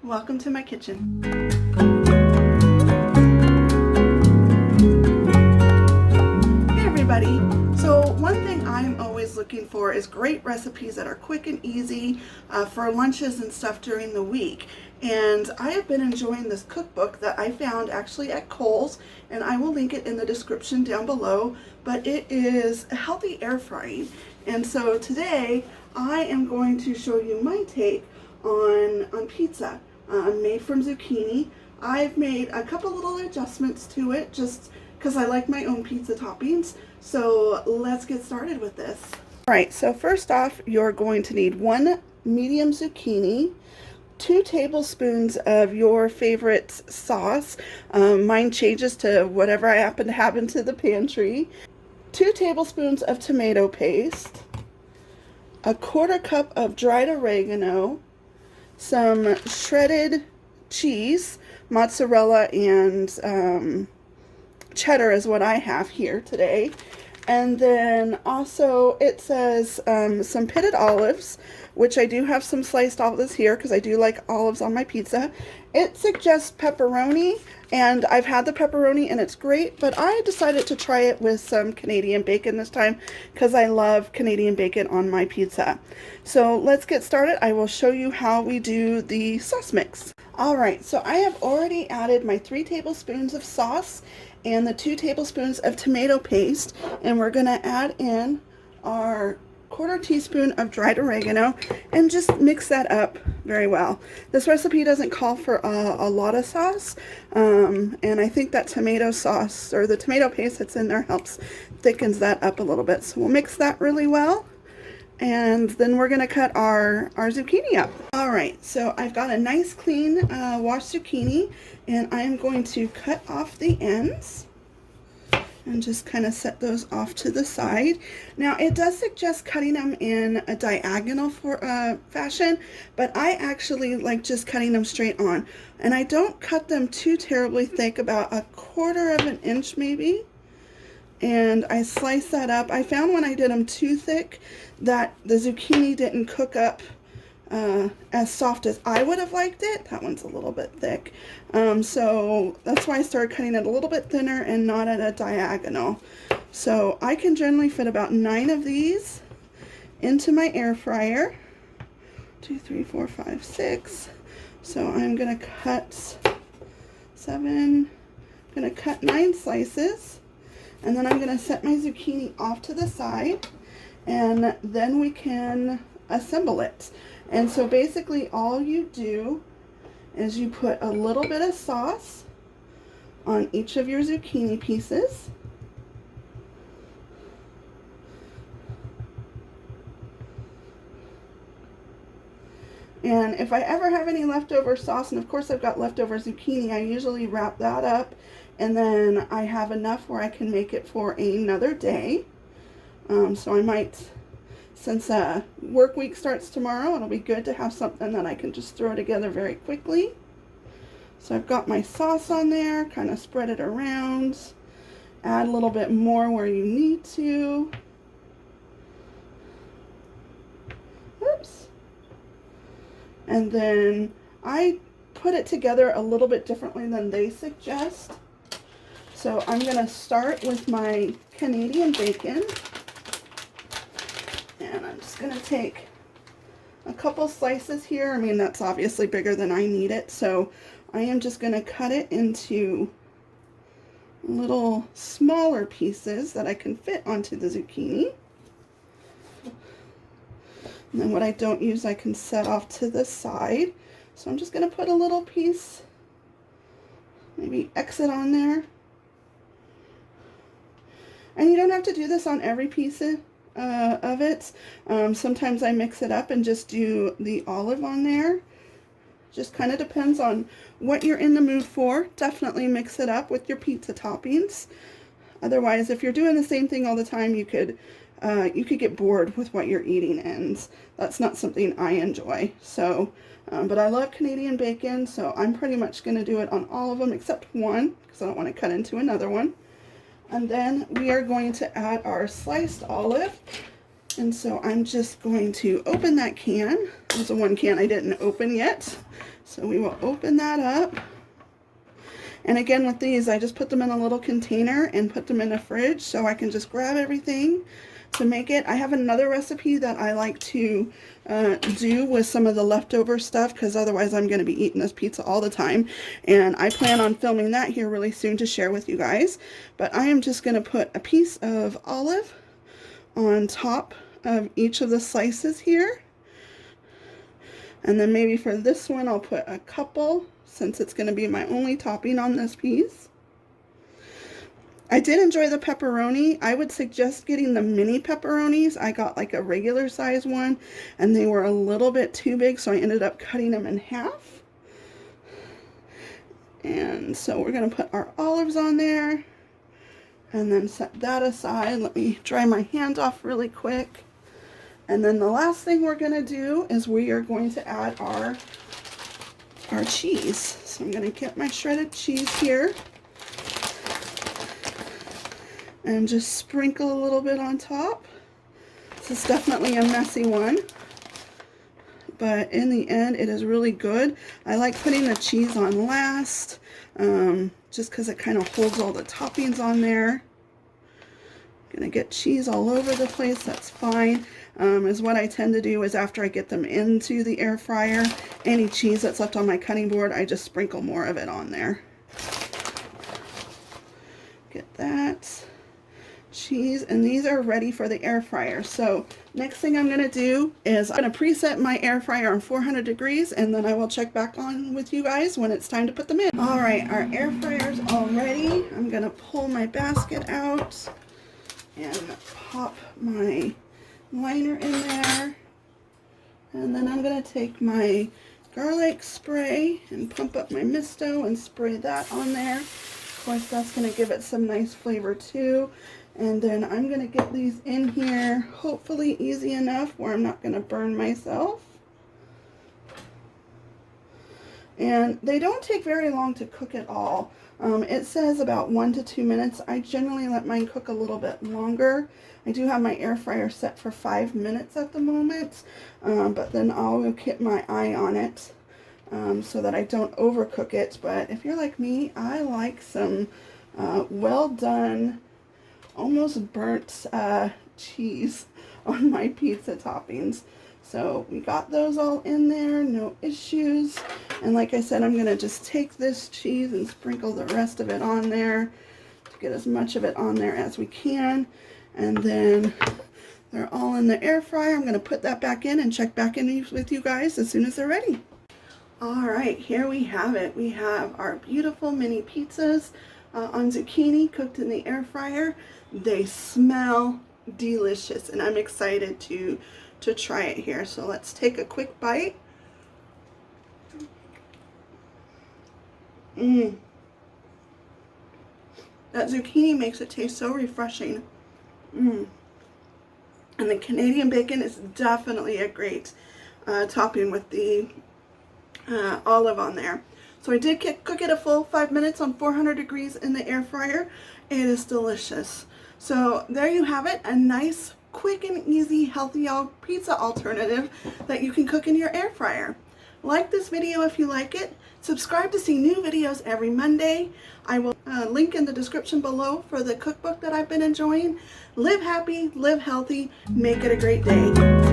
Welcome to my kitchen. Hey everybody! So one thing I'm always looking for is great recipes that are quick and easy for lunches and stuff during the week. And I have been enjoying this cookbook that I found actually at Kohl's, and I will link it in the description down below, but it is a healthy air frying. And so today I am going to show you my take on pizza. Made from zucchini. I've made a couple little adjustments to it just because I like my own pizza toppings. So let's get started with this. All right, so first off, you're going to need one medium zucchini, 2 tablespoons of your favorite sauce. Mine changes to whatever I happen to have into the pantry. 2 tablespoons of tomato paste, a 1/4 cup of dried oregano, some shredded cheese, mozzarella and cheddar is what I have here today. And then also it says some pitted olives, which I do have some sliced olives here because I do like olives on my pizza. It suggests pepperoni, and I've had the pepperoni and it's great, but I decided to try it with some Canadian bacon this time because I love Canadian bacon on my pizza. So let's get started. I will show you how we do the sauce mix. Alright, so I have already added my 3 tablespoons of sauce and the 2 tablespoons of tomato paste, and we're going to add in our 1/4 teaspoon of dried oregano and just mix that up very well. This recipe doesn't call for a lot of sauce, and I think that tomato sauce or the tomato paste that's in there thickens that up a little bit. So we'll mix that really well, and then we're going to cut our zucchini up. Alright, so I've got a nice clean washed zucchini, and I'm going to cut off the ends and just kind of set those off to the side. Now it does suggest cutting them in a diagonal fashion, but I actually like just cutting them straight on, and I don't cut them too terribly thick, about 1/4 of an inch maybe, and I slice that up. I found when I did them too thick that the zucchini didn't cook up as soft as I would have liked it. That one's a little bit thick. So that's why I started cutting it a little bit thinner and not at a diagonal. So I can generally fit about 9 of these into my air fryer. 2, 3, 4, 5, 6. So I'm going to cut 7. I'm going to cut 9 slices. And then I'm going to set my zucchini off to the side, and then we can assemble it. And so basically all you do is you put a little bit of sauce on each of your zucchini pieces. And if I ever have any leftover sauce, and of course I've got leftover zucchini, I usually wrap that up, and then I have enough where I can make it for another day. So I might, since work week starts tomorrow, it'll be good to have something that I can just throw together very quickly. So I've got my sauce on there, kind of spread it around, add a little bit more where you need to. Oops. And then I put it together a little bit differently than they suggest. So I'm going to start with my Canadian bacon. And I'm just going to take a couple slices here. I mean, that's obviously bigger than I need it. So I am just going to cut it into little smaller pieces that I can fit onto the zucchini. And then what I don't use, I can set off to the side. So I'm just going to put a little piece, maybe exit on there. And you don't have to do this on every piece of it. Sometimes I mix it up and just do the olive on there. Just kind of depends on what you're in the mood for. Definitely mix it up with your pizza toppings. Otherwise, if you're doing the same thing all the time, you could get bored with what you're eating, and that's not something I enjoy. So, but I love Canadian bacon, so I'm pretty much going to do it on all of them except one, because I don't want to cut into another one. And then we are going to add our sliced olive. And so I'm just going to open that can. There's the one can I didn't open yet. So we will open that up. And again, with these, I just put them in a little container and put them in the fridge so I can just grab everything to make it. I have another recipe that I like to do with some of the leftover stuff, because otherwise I'm going to be eating this pizza all the time. And I plan on filming that here really soon to share with you guys. But I am just going to put a piece of olive on top of each of the slices here. And then maybe for this one, I'll put a couple, since it's going to be my only topping on this piece. I did enjoy the pepperoni. I would suggest getting the mini pepperonis. I got like a regular size one, and they were a little bit too big, so I ended up cutting them in half. And so we're going to put our olives on there, and then set that aside. Let me dry my hand off really quick. And then the last thing we're going to do is we are going to add our cheese. So I'm going to get my shredded cheese here and just sprinkle a little bit on top. This is definitely a messy one, but in the end it is really good. I like putting the cheese on last, just because it kind of holds all the toppings on there. Gonna get cheese all over the place, that's fine. Is what I tend to do is after I get them into the air fryer, any cheese that's left on my cutting board, I just sprinkle more of it on there. Get that cheese, and these are ready for the air fryer. So next thing I'm going to do is I'm going to preset my air fryer on 400 degrees, and then I will check back on with you guys when it's time to put them in. All right, our air fryer's all ready. I'm going to pull my basket out and pop my liner in there, and then I'm going to take my garlic spray and pump up my misto and spray that on there. Of course, that's going to give it some nice flavor too. And then I'm going to get these in here, hopefully easy enough where I'm not going to burn myself. And they don't take very long to cook at all. It says about 1 to 2 minutes. I generally let mine cook a little bit longer. I do have my air fryer set for 5 minutes at the moment, but then I'll keep my eye on it so that I don't overcook it. But if you're like me, I like some well done, almost burnt cheese on my pizza toppings. So we got those all in there, no issues. And like I said, I'm going to just take this cheese and sprinkle the rest of it on there to get as much of it on there as we can. And then they're all in the air fryer. I'm going to put that back in and check back in with you guys as soon as they're ready. All right, here we have it. We have our beautiful mini pizzas on zucchini cooked in the air fryer. They smell delicious, and I'm excited to try it here. So let's take a quick bite. That zucchini makes it taste so refreshing. And the Canadian bacon is definitely a great topping with the olive on there. So I did cook it a full 5 minutes on 400 degrees in the air fryer. It is delicious. So there you have it, a nice, quick and easy, healthy pizza alternative that you can cook in your air fryer. Like this video if you like it. Subscribe to see new videos every Monday. I will link in the description below for the cookbook that I've been enjoying. Live happy, live healthy, make it a great day.